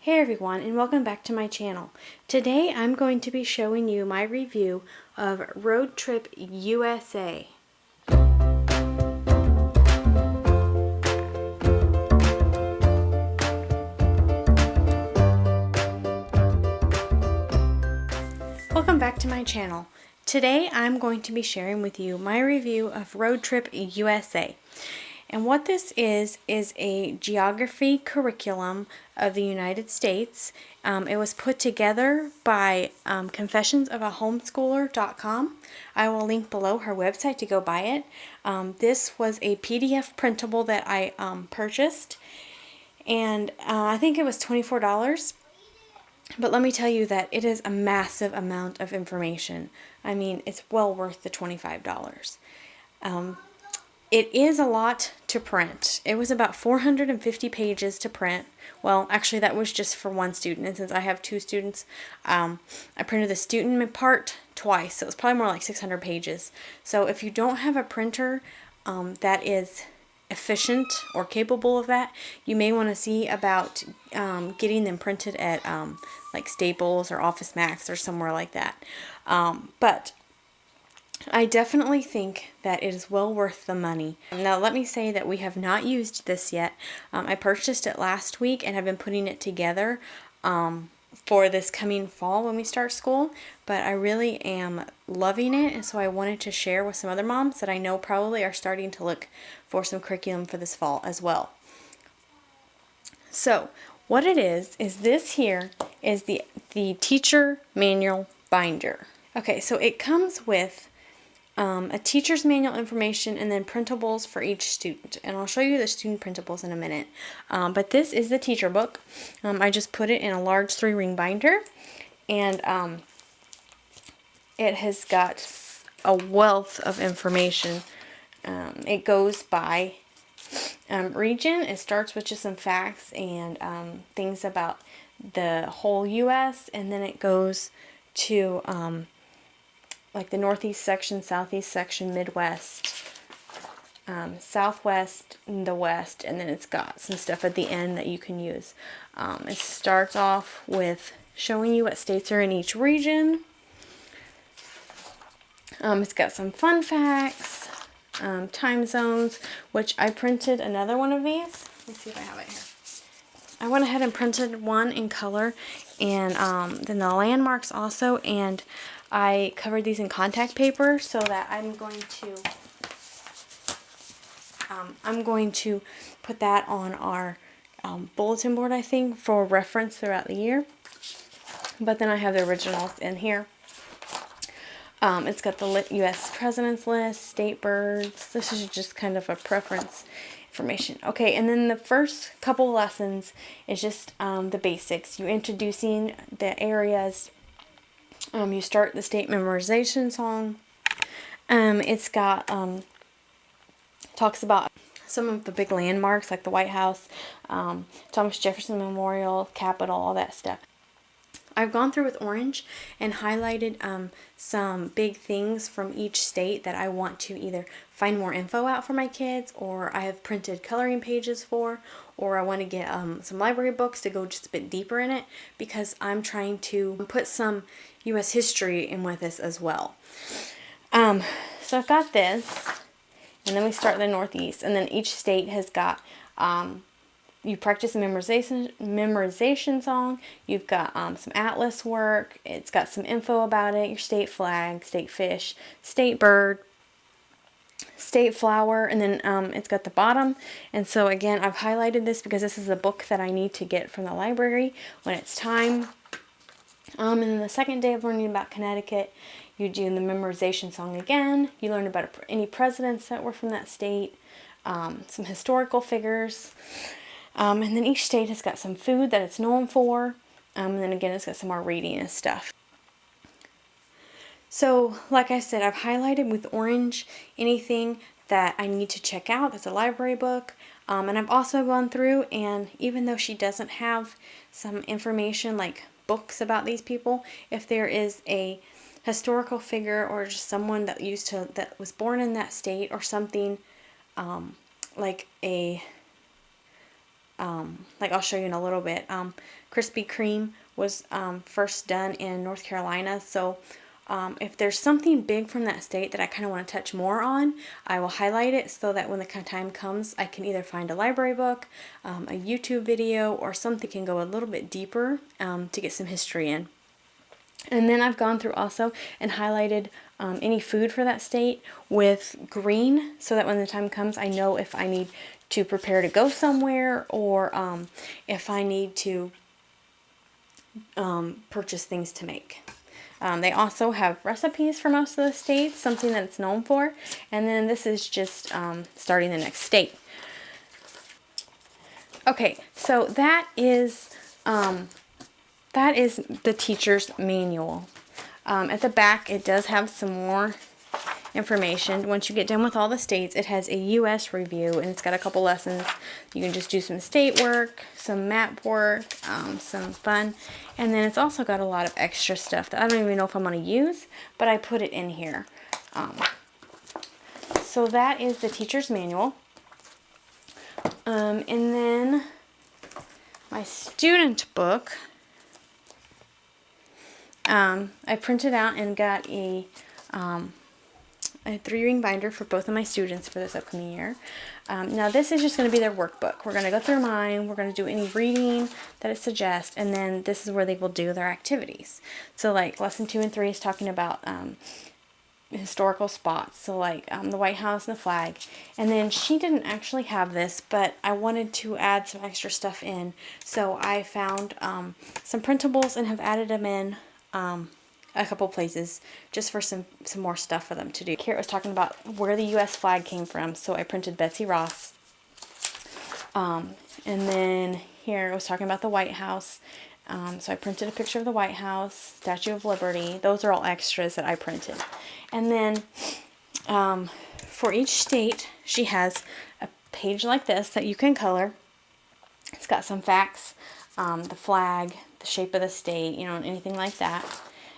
Hey everyone, and welcome back to my channel. Today I'm going to be showing you my review of Road Trip USA. Welcome back to my channel. Today I'm going to be sharing with you my review of Road Trip USA. And what this is a geography curriculum of the United States. It was put together by confessionsofahomescholar.com. I will link below her website to go buy it. This was a PDF printable that I purchased, and I think it was $24. But let me tell you that it is a massive amount of information. I mean, it's well worth the $25. It is a lot to print. It was about 450 pages to print. Well, actually that was just for one student, and since I have two students, I printed the student part twice, so it was probably more like 600 pages. So if you don't have a printer that is efficient or capable of that, you may want to see about getting them printed at like Staples or Office Max or somewhere like that. But I definitely think that it is well worth the money. Now let me say that we have not used this yet. I purchased it last week and have been putting it together for this coming fall when we start school, but I really am loving it, and so I wanted to share with some other moms that I know probably are starting to look for some curriculum for this fall as well. So what it is this here is the teacher manual binder. Okay, so it comes with a teacher's manual information and then printables for each student. And I'll show you the student printables in a minute. But this is the teacher book. I just put it in a large 3-ring binder. And it has got a wealth of information. It goes by region. It starts with just some facts and things about the whole U.S. And then it goes to like the Northeast section, Southeast section, Midwest, Southwest, and the West, and then it's got some stuff at the end that you can use. It starts off with showing you what states are in each region. It's got some fun facts, time zones, which I printed another one of these. Let me see if I have it here. I went ahead and printed one in color, and then the landmarks also, and I covered these in contact paper so that I'm going to put that on our bulletin board, I think, for reference throughout the year. But then I have the originals in here. It's got the U.S. President's List, state birds. This is just kind of a preference information. Okay, and then the first couple lessons is just the basics. You're introducing the areas. You start the state memorization song. It's got talks about some of the big landmarks like the White House, Thomas Jefferson Memorial, Capitol, all that stuff. I've gone through with orange and highlighted some big things from each state that I want to either find more info out for my kids, or I have printed coloring pages for, or I want to get some library books to go just a bit deeper in it, because I'm trying to put some U.S. history in with this as well. So I've got this, and then we start in the Northeast, and then each state has got you practice a memorization song. You've got some atlas work. It's got some info about it, your state flag, state fish, state bird, state flower, and then it's got the bottom. And so again, I've highlighted this because this is a book that I need to get from the library when it's time. And then the second day of learning about Connecticut, you do the memorization song again. You learn about any presidents that were from that state, some historical figures. And then each state has got some food that it's known for. And then again, it's got some more reading and stuff. So, like I said, I've highlighted with orange anything that I need to check out. That's a library book. And I've also gone through, and even though she doesn't have some information like books about these people, if there is a historical figure or just someone that was born in that state, or something like a like I'll show you in a little bit. Krispy Kreme was first done in North Carolina, so if there's something big from that state that I kind of want to touch more on, I will highlight it so that when the time comes, I can either find a library book, a YouTube video, or something can go a little bit deeper to get some history in. And then I've gone through also and highlighted any food for that state with green so that when the time comes, I know if I need to prepare to go somewhere or if I need to purchase things to make. They also have recipes for most of the states, something that it's known for. And then this is just starting the next state. Okay, so that is the teacher's manual. At the back, it does have some more information. Once you get done with all the states, it has a U.S. review, and it's got a couple lessons. You can just do some state work, some map work, some fun, and then it's also got a lot of extra stuff that I don't even know if I'm going to use, but I put it in here. So that is the teacher's manual. And then my student book, I printed out and got a 3-ring binder for both of my students for this upcoming year. Now this is just going to be their workbook. We're going to go through mine, we're going to do any reading that it suggests, and then this is where they will do their activities. So like lesson 2 and 3 is talking about historical spots, so like the White House and the flag. And then she didn't actually have this, but I wanted to add some extra stuff in, so I found some printables and have added them in a couple places just for some more stuff for them to do. Here it was talking about where the U.S. flag came from, so I printed Betsy Ross. And then here it was talking about the White House, so I printed a picture of the White House, Statue of Liberty. Those are all extras that I printed. And then for each state, she has a page like this that you can color. It's got some facts, the flag, the shape of the state, you know, anything like that.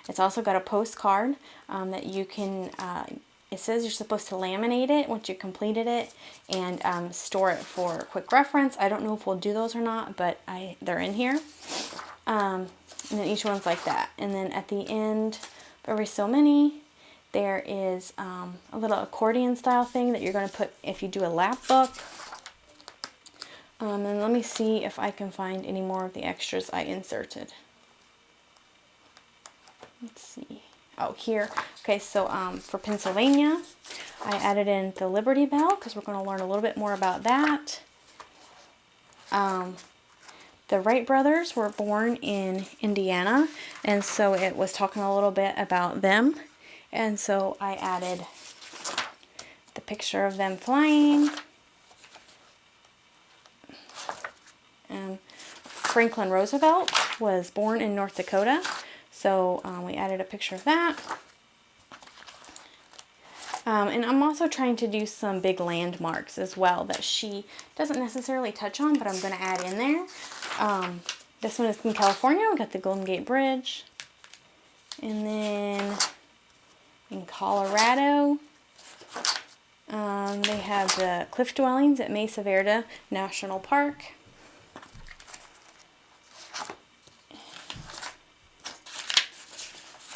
It's also got a postcard that you can, it says you're supposed to laminate it once you completed it and store it for quick reference. I don't know if we'll do those or not, but they're in here. And then each one's like that. And then at the end, for every so many, there is a little accordion style thing that you're going to put if you do a lap book. And let me see if I can find any more of the extras I inserted. Let's see. Oh, here. Okay, so for Pennsylvania, I added in the Liberty Bell because we're going to learn a little bit more about that. The Wright brothers were born in Indiana, and so it was talking a little bit about them. And so I added the picture of them flying. And Franklin Roosevelt was born in North Dakota. So we added a picture of that. And I'm also trying to do some big landmarks as well that she doesn't necessarily touch on, but I'm going to add in there. This one is in California. We got the Golden Gate Bridge. And then in Colorado, they have the cliff dwellings at Mesa Verde National Park.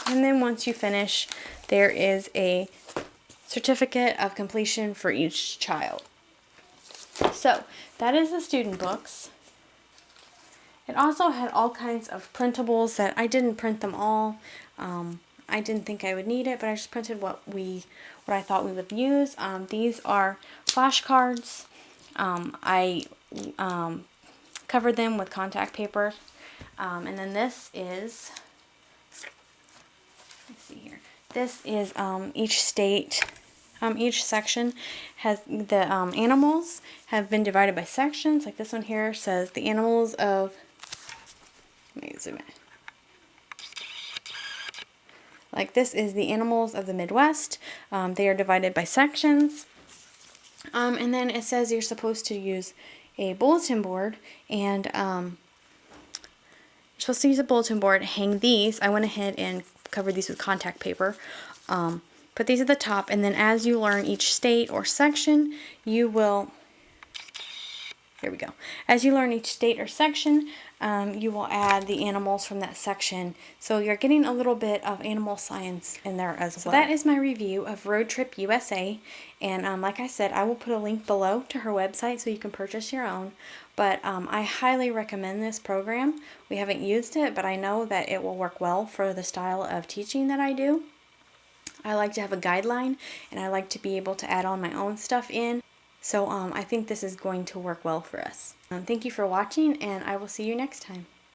And then once you finish, there is a certificate of completion for each child. So that is the student books. It also had all kinds of printables that I didn't print them all. I didn't think I would need it, but I just printed what I thought we would use. These are flashcards. I covered them with contact paper. And then this is, let's see here. This is each state, each section has the animals have been divided by sections. Like this one here says the animals of, let me zoom in. Like this is the animals of the Midwest. They are divided by sections. And then it says you're supposed to use a bulletin board and you're supposed to use a bulletin board, hang these. I went ahead and covered these with contact paper. Put these at the top, and then as you learn each state or section, you will Here we go. As you learn each state or section, you will add the animals from that section. So you're getting a little bit of animal science in there as well. So that is my review of Road Trip USA. And like I said, I will put a link below to her website so you can purchase your own. But I highly recommend this program. We haven't used it, but I know that it will work well for the style of teaching that I do. I like to have a guideline, and I like to be able to add on my own stuff in. So I think this is going to work well for us. Thank you for watching, and I will see you next time.